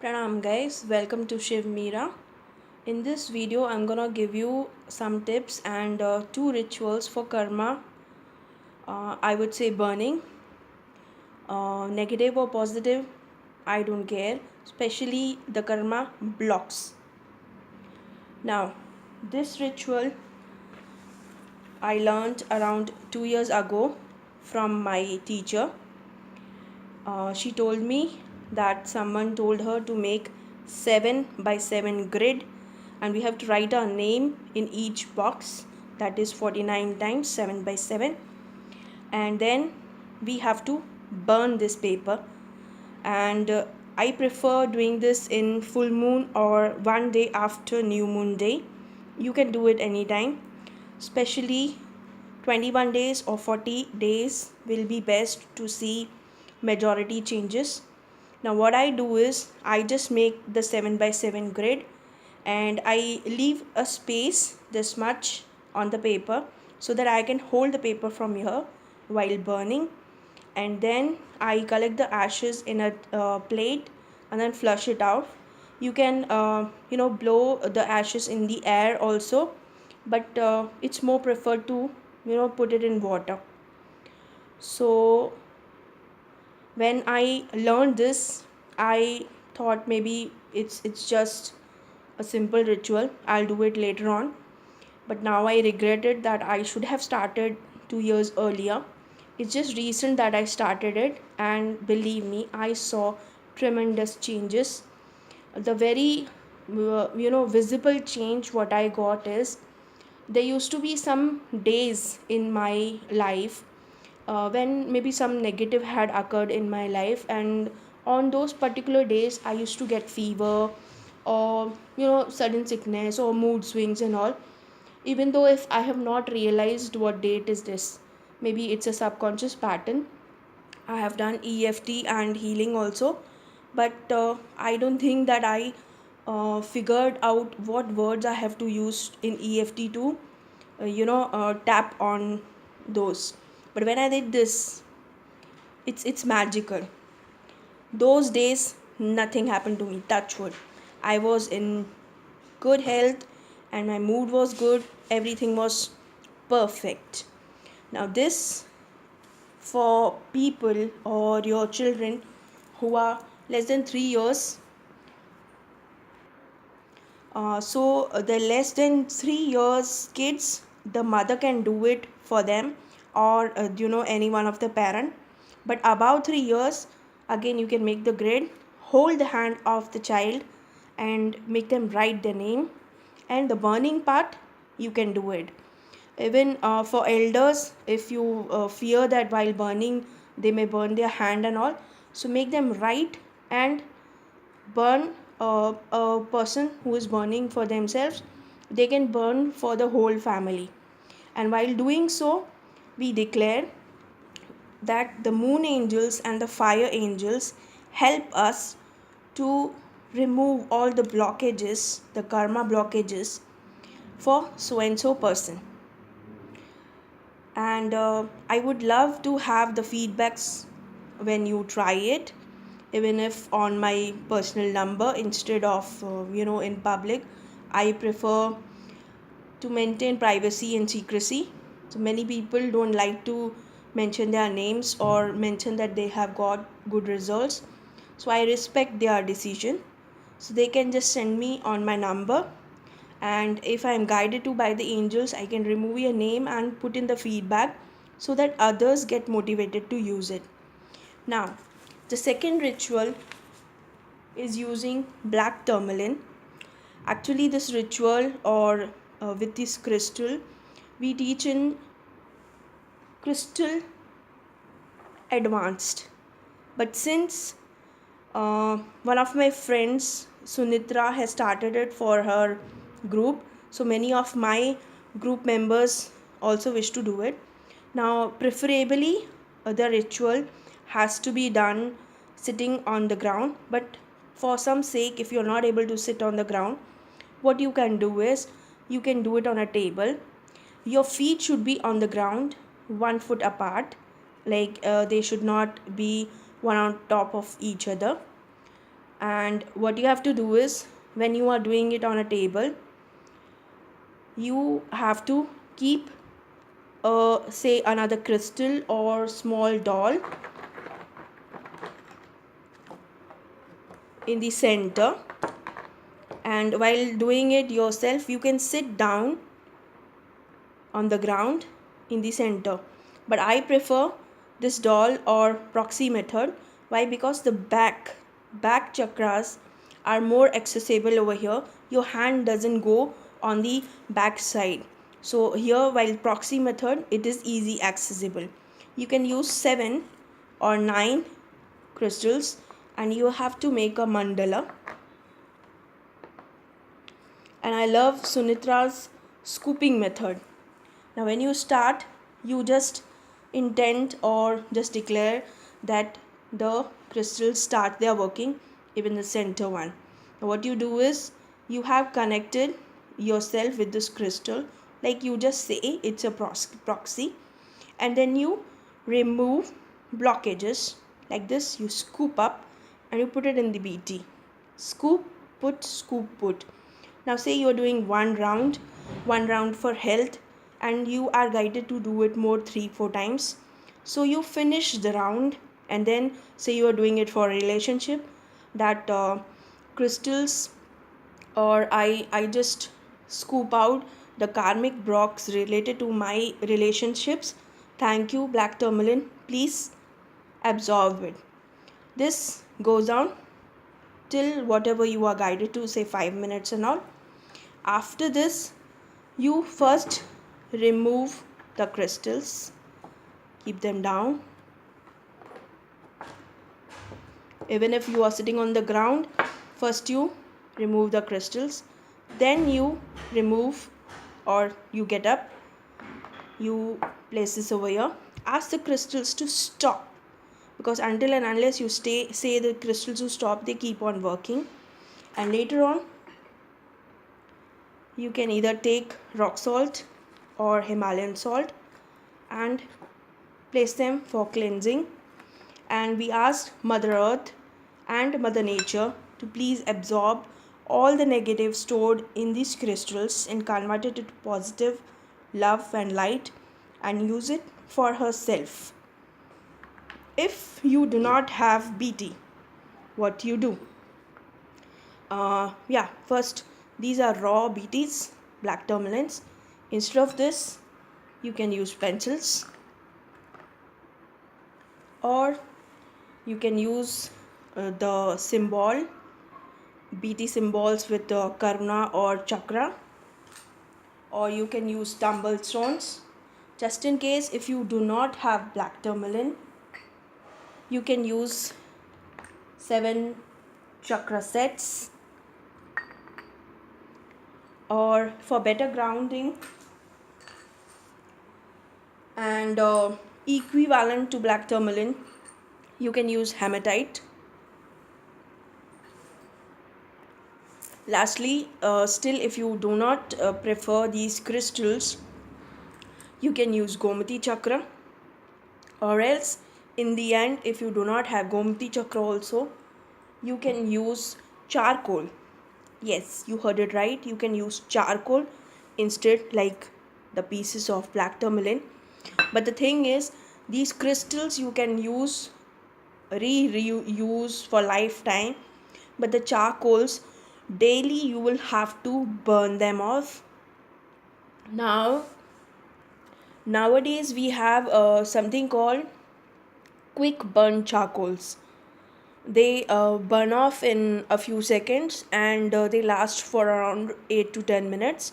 Pranam guys, welcome to Shiv Meera. In this video, I'm gonna give you some tips and two rituals for karma. I would say burning, negative or positive, I don't care, especially the karma blocks. Now, this ritual I learned around 2 years ago from my teacher. She told me that someone told her to make 7 by 7 grid, and we have to write our name in each box, that is 49 times 7 by 7, and then we have to burn this paper. And I prefer doing this in full moon or one day after new moon day. You can do it anytime, especially 21 days or 40 days will be best to see majority changes. Now what I do is I just make the 7 by 7 grid and I leave a space this much on the paper so that I can hold the paper from here while burning. And then I collect the ashes in a plate and then flush it out. You can blow the ashes in the air also, but it's more preferred to put it in water. So when I learned this, I thought maybe it's just a simple ritual, I'll do it later on. But now I regretted that I should have started 2 years earlier. It's just recent that I started it, and believe me, I saw tremendous changes. The very visible change what I got is, there used to be some days in my life when maybe some negative had occurred in my life, and on those particular days I used to get fever or sudden sickness or mood swings and all. Even though if I have not realized what date is this, maybe it's a subconscious pattern. I have done EFT and healing also, but I don't think that I figured out what words I have to use in EFT to tap on those. But when I did this, it's magical. Those days nothing happened to me, touch wood. I was in good health and my mood was good, everything was perfect. Now this, for people or your children who are less than 3 years, the less than 3 years kids, the mother can do it for them, or any one of the parent. But above 3 years, again you can make the grid, hold the hand of the child and make them write their name. And the burning part, you can do it even for elders. If you fear that while burning they may burn their hand and all, so make them write and burn. A person who is burning for themselves, they can burn for the whole family. And while doing so, we declare that the moon angels and the fire angels help us to remove all the blockages, the karma blockages for so and so person. And I would love to have the feedbacks when you try it, even if on my personal number instead of in public. I prefer to maintain privacy and secrecy. So many people don't like to mention their names or mention that they have got good results, so I respect their decision. So they can just send me on my number, and if I am guided to by the angels, I can remove your name and put in the feedback so that others get motivated to use it. Now the second ritual is using black tourmaline. Actually this ritual, or with this crystal, we teach in crystal advanced. But since one of my friends, Sunitra, has started it for her group, so many of my group members also wish to do it. Now preferably the ritual has to be done sitting on the ground, but for some sake, if you're not able to sit on the ground, what you can do is you can do it on a table. Your feet should be on the ground 1 foot apart, like they should not be one on top of each other. And what you have to do is, when you are doing it on a table, you have to keep say another crystal or small doll in the center, and while doing it yourself you can sit down on the ground in the center. But I prefer this doll or proxy method. Why? Because the back chakras are more accessible over here. Your hand doesn't go on the back side. So here, while proxy method, it is easy accessible. You can use 7 or 9 crystals, and you have to make a mandala. And I love Sunitra's scooping method. Now when you start, you just intend or just declare that the crystals start their working, even the center one. Now what you do is, you have connected yourself with this crystal, like you just say it's a proxy, and then you remove blockages like this. You scoop up and you put it in the BT. Scoop, put, scoop, put. Now say you are doing one round for health, and you are guided to do it more 3-4 times. So you finish the round, and then say you are doing it for relationship, that crystals, or I just scoop out the karmic blocks related to my relationships. Thank you, black tourmaline, please absorb it. This goes on till whatever you are guided to, say 5 minutes and all. After this, you first remove the crystals, keep them down. Even if you are sitting on the ground, first you remove the crystals, then you remove, or you get up, you place this over here. Ask the crystals to stop, because until and unless you say the crystals to stop, they keep on working. And later on, you can either take rock salt or Himalayan salt and place them for cleansing. And we asked Mother Earth and Mother Nature to please absorb all the negative stored in these crystals and convert it to positive love and light, and use it for herself. If you do not have BT, what you do? First, these are raw BTs, black tourmalines. Instead of this, you can use pencils, or you can use the symbol, BT symbols with karma or chakra, or you can use tumble stones. Just in case if you do not have black tourmaline, you can use 7 chakra sets, or for better grounding and equivalent to black tourmaline, you can use hematite. Lastly, still if you do not prefer these crystals, you can use Gomati chakra, or else in the end, if you do not have Gomati chakra also, you can use charcoal. Yes, you heard it right, you can use charcoal instead, like the pieces of black tourmaline. But the thing is, these crystals you can use reuse for lifetime, but the charcoals, daily you will have to burn them off. Nowadays we have something called quick burn charcoals. They burn off in a few seconds, and they last for around 8 to 10 minutes.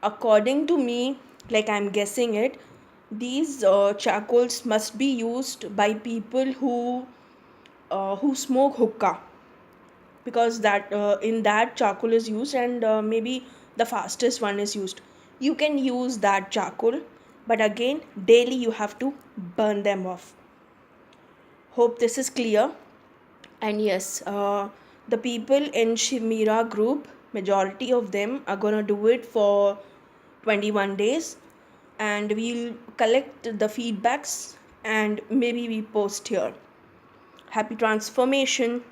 According to me, like I'm guessing it, these charcoals must be used by people who smoke hookah, because that in that charcoal is used, and maybe the fastest one is used. You can use that charcoal, but again daily you have to burn them off. Hope this is clear. And yes, the people in Shimira group, majority of them are gonna do it for 21 days, and we'll collect the feedbacks and maybe we post here. Happy transformation.